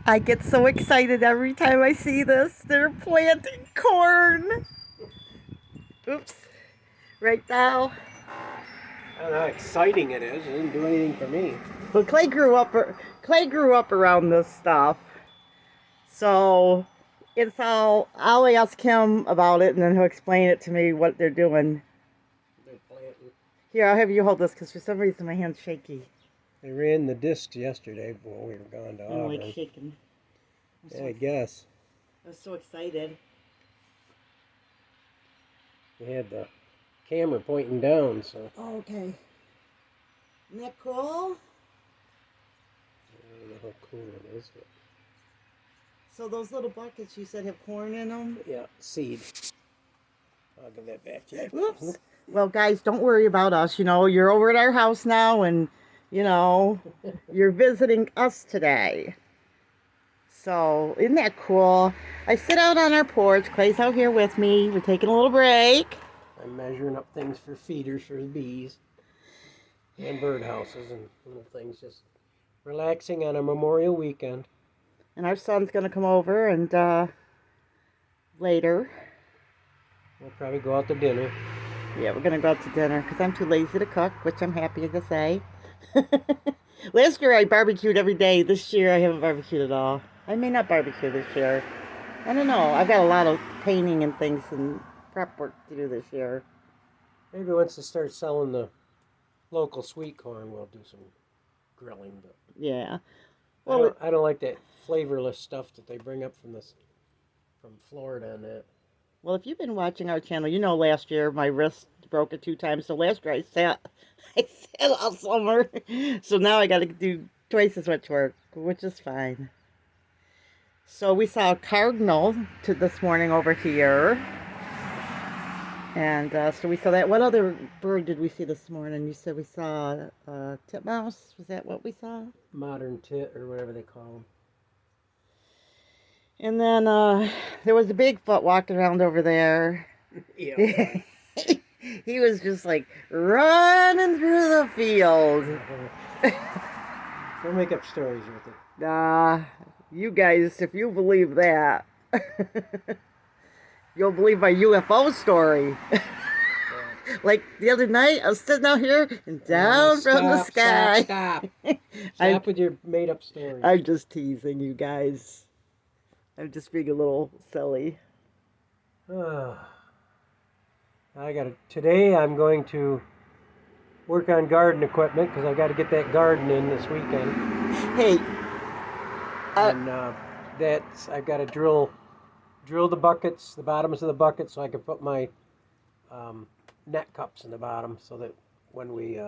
I get so excited every time I see this. They're planting corn. Oops. Right now. I don't know how exciting it is. It didn't do anything for me. But Clay grew up around this stuff. So it's all I'll ask him about it and then he'll explain it to me what they're doing. They're planting. Here, I'll have you hold this because for some reason my hand's shaky. They ran the discs yesterday when we were gone to I'm Auburn. like shaking. Yeah, I guess. I was so excited. We had the camera pointing down, so. Oh, okay. Isn't that cool? I don't know how cool it is, but. So those little buckets you said have corn in them? Yeah, seed. I'll give that back to you. Whoops. Well, guys, don't worry about us. You know, you're over at our house now and, you know, you're visiting us today. So, isn't that cool? I sit out on our porch. Clay's out here with me. We're taking a little break. I'm measuring up things for feeders for the bees and birdhouses and little things. Just relaxing on a Memorial weekend. And our son's going to come over and later. We'll probably go out to dinner. Yeah, we're going to go out to dinner because I'm too lazy to cook, which I'm happy to say. Last year I barbecued every day. This year I haven't barbecued at all. I may not barbecue this year. I don't know. I've got a lot of painting and things and prep work to do this year. Maybe once they start selling the local sweet corn, we'll do some grilling. But Yeah. Well, I don't like that flavorless stuff that they bring up from Florida and that. Well, if you've been watching our channel, you know last year my wrist broke it 2 times. So last year I sat all summer. So now I got to do twice as much work, which is fine. So we saw a cardinal this morning over here. And so we saw that. What other bird did we see this morning? You said we saw titmouse. Was that what we saw? Modern tit or whatever they call them. And then there was a Bigfoot walking around over there. Yeah. He was just like running through the field. Don't make up stories with it. Nah, you guys, if you believe that, you'll believe my UFO story. Like the other night, I was sitting out here and down from the sky. Stop. Stop with your made up stories. I'm just teasing you guys. I'm just being a little silly. Today I'm going to work on garden equipment because I've got to get that garden in this weekend. Hey. And I've got to drill the buckets, the bottoms of the buckets, so I can put my net cups in the bottom so that when we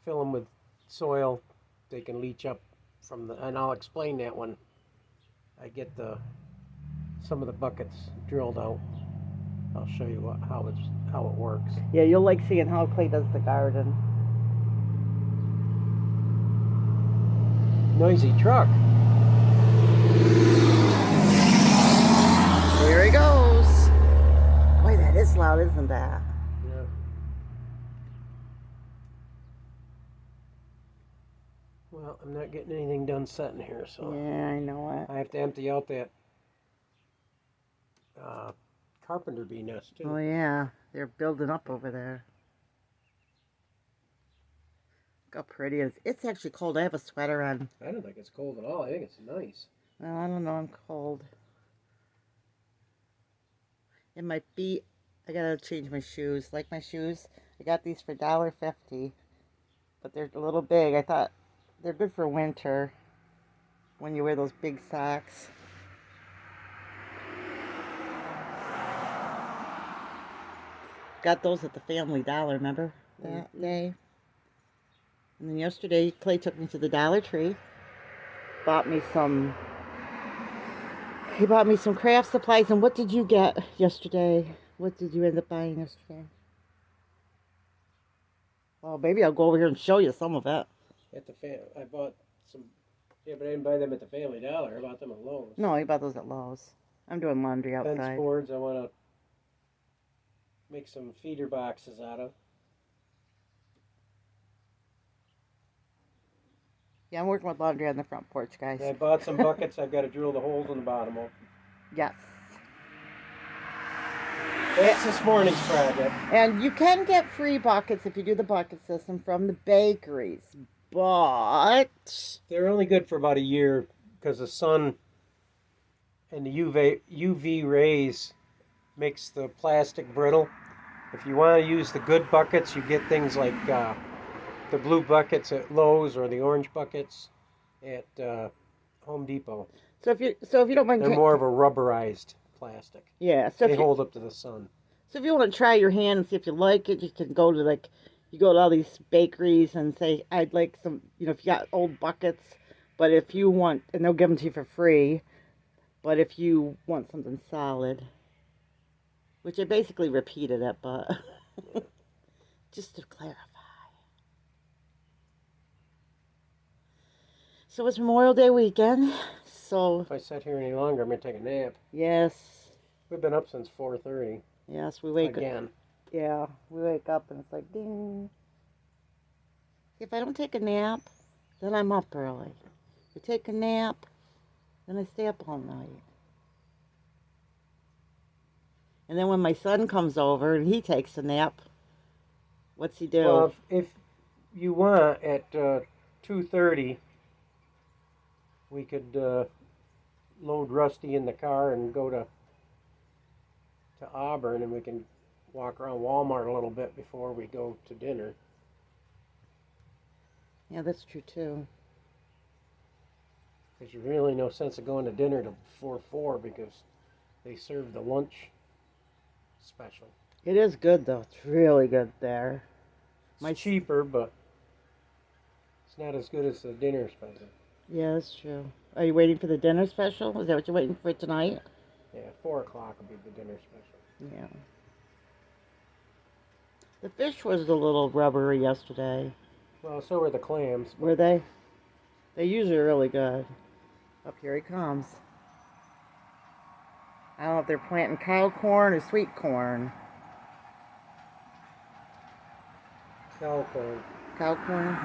fill them with soil, they can leach up from the. And I'll explain that when I get some of the buckets drilled out. I'll show you how it works. Yeah, you'll like seeing how Clay does the garden. Noisy truck. There he goes. Boy, that is loud, isn't that? Yeah. Well, I'm not getting anything done setting here, so. Yeah, I know it. I have to empty out that carpenter bee nest too. Oh yeah, they're building up over there. Look how pretty it is. It's actually cold. I have a sweater on. I don't think it's cold at all. I think it's nice. Well, I don't know. I'm cold. It might be. I gotta change my shoes. Like my shoes, I got these for $1.50, but they're a little big. I thought they're good for winter when you wear those big socks. Got those at the Family Dollar, remember that day? And then yesterday, Clay took me to the Dollar Tree. He bought me some craft supplies. And what did you get yesterday? What did you end up buying yesterday? Well, maybe I'll go over here and show you some of it. I bought some. Yeah, but I didn't buy them at the Family Dollar. I bought them at Lowe's. No, I bought those at Lowe's. I'm doing laundry outside. Fence boards. I want to make some feeder boxes out of. Yeah, I'm working with laundry on the front porch, guys. And I bought some buckets. I've got to drill the holes in the bottom of. Yes. That's this morning's project. And you can get free buckets if you do the bucket system from the bakeries, but They're only good for about a year because the sun and the UV rays makes the plastic brittle. If you want to use the good buckets, you get things like the blue buckets at Lowe's or the orange buckets at Home Depot. so if you don't mind, They're more of a rubberized plastic. yeah. They hold up to the sun. So if you want to try your hand and see if you like it, you can go to you go to all these bakeries and say, I'd like some, if you got old buckets, but if you want, and they'll give them to you for free, but if you want something solid, which I basically repeated it, but just to clarify. So it's Memorial Day weekend, so If I sit here any longer, I'm going to take a nap. yes, We've been up since 4:30 yes, we wake up. again. Yeah, we wake up and it's like ding. If I don't take a nap, then I'm up early. If I take a nap, then I stay up all night. And then when my son comes over and he takes a nap, what's he do? Well, if you want, at 2:30, we could load Rusty in the car and go to Auburn, and we can walk around Walmart a little bit before we go to dinner. Yeah, that's true too. Because there's really no sense of going to dinner before 4 because they serve the lunch special. It is good though. It's really good there. It's cheaper, but it's not as good as the dinner special. Yeah, that's true. Are you waiting for the dinner special? Is that what you're waiting for tonight? Yeah, 4 o'clock will be the dinner special. Yeah. The fish was a little rubbery yesterday. Well, so were the clams. Were they? They usually are really good. Up here he comes. I don't know if they're planting cow corn or sweet corn. Cow corn. Cow corn?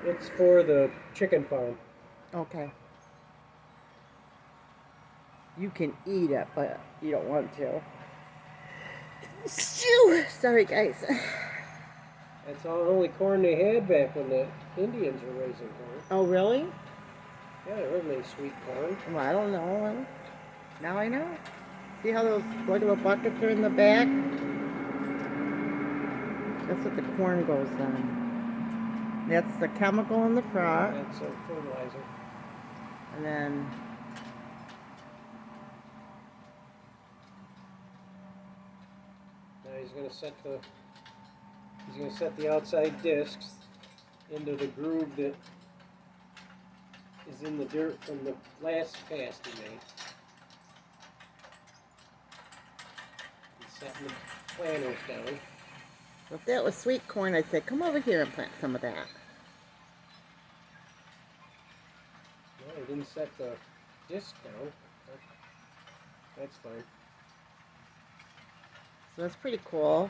It's for the chicken farm. Okay. You can eat it, but you don't want to. Shoo! Sorry, guys. That's all the only corn they had back when the Indians were raising corn. Oh, really? Yeah, there wasn't any sweet corn. Well, I don't know. Now I know. See how those little buckets are in the back? That's what the corn goes in. That's the chemical in the front. That's fertilizer. And then Now he's gonna set the outside discs into the groove that is in the dirt from the last cast he made. He's setting the planters down. if that was sweet corn, I'd say, come over here and plant some of that. No, he didn't set the disc down. That's fine. So that's pretty cool.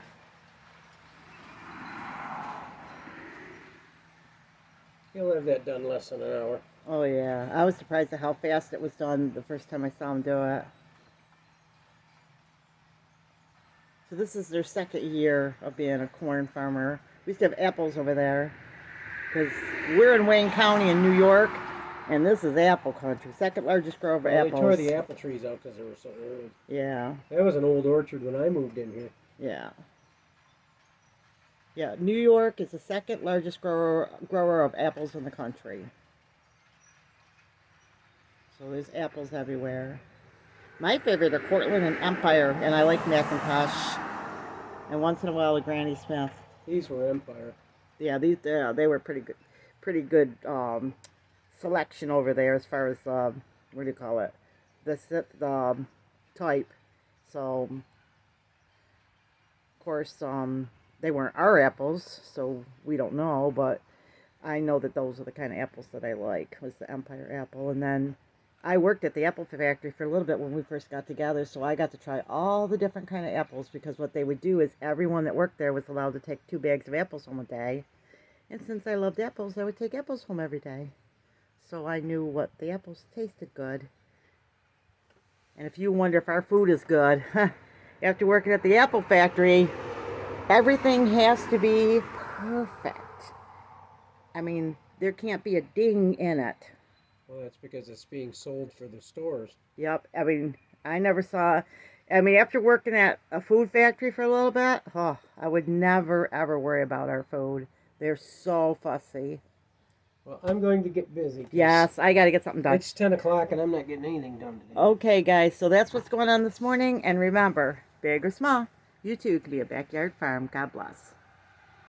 He'll have that done less than an hour. Oh yeah, I was surprised at how fast it was done the first time I saw him do it. So this is their second year of being a corn farmer. We used to have apples over there because we're in Wayne County in New York, and this is apple country. Second largest grower of apples. They tore the apple trees out because they were so old. Yeah. That was an old orchard when I moved in here. Yeah. Yeah, New York is the second largest grower of apples in the country. So there's apples everywhere. My favorite are Cortland and Empire, and I like McIntosh. And once in a while, a Granny Smith. These were Empire. Yeah, they were pretty good selection over there as far as what do you call it, the type. So of course they weren't our apples, so we don't know, but I know that those are the kind of apples that I like, was the Empire apple. And then I worked at the apple factory for a little bit when we first got together, so I got to try all the different kind of apples, because what they would do is everyone that worked there was allowed to take 2 bags of apples home a day, And since I loved apples, I would take apples home every day. So I knew what the apples tasted good. And if you wonder if our food is good, after working at the apple factory, everything has to be perfect. I mean, there can't be a ding in it. Well, that's because it's being sold for the stores. Yep. I mean, after working at a food factory for a little bit, I would never, ever worry about our food. They're so fussy. Well, I'm going to get busy. Yes, I got to get something done. It's 10 o'clock and I'm not getting anything done today. Okay, guys, so that's what's going on this morning. And remember, big or small, you too can be a backyard farm. God bless.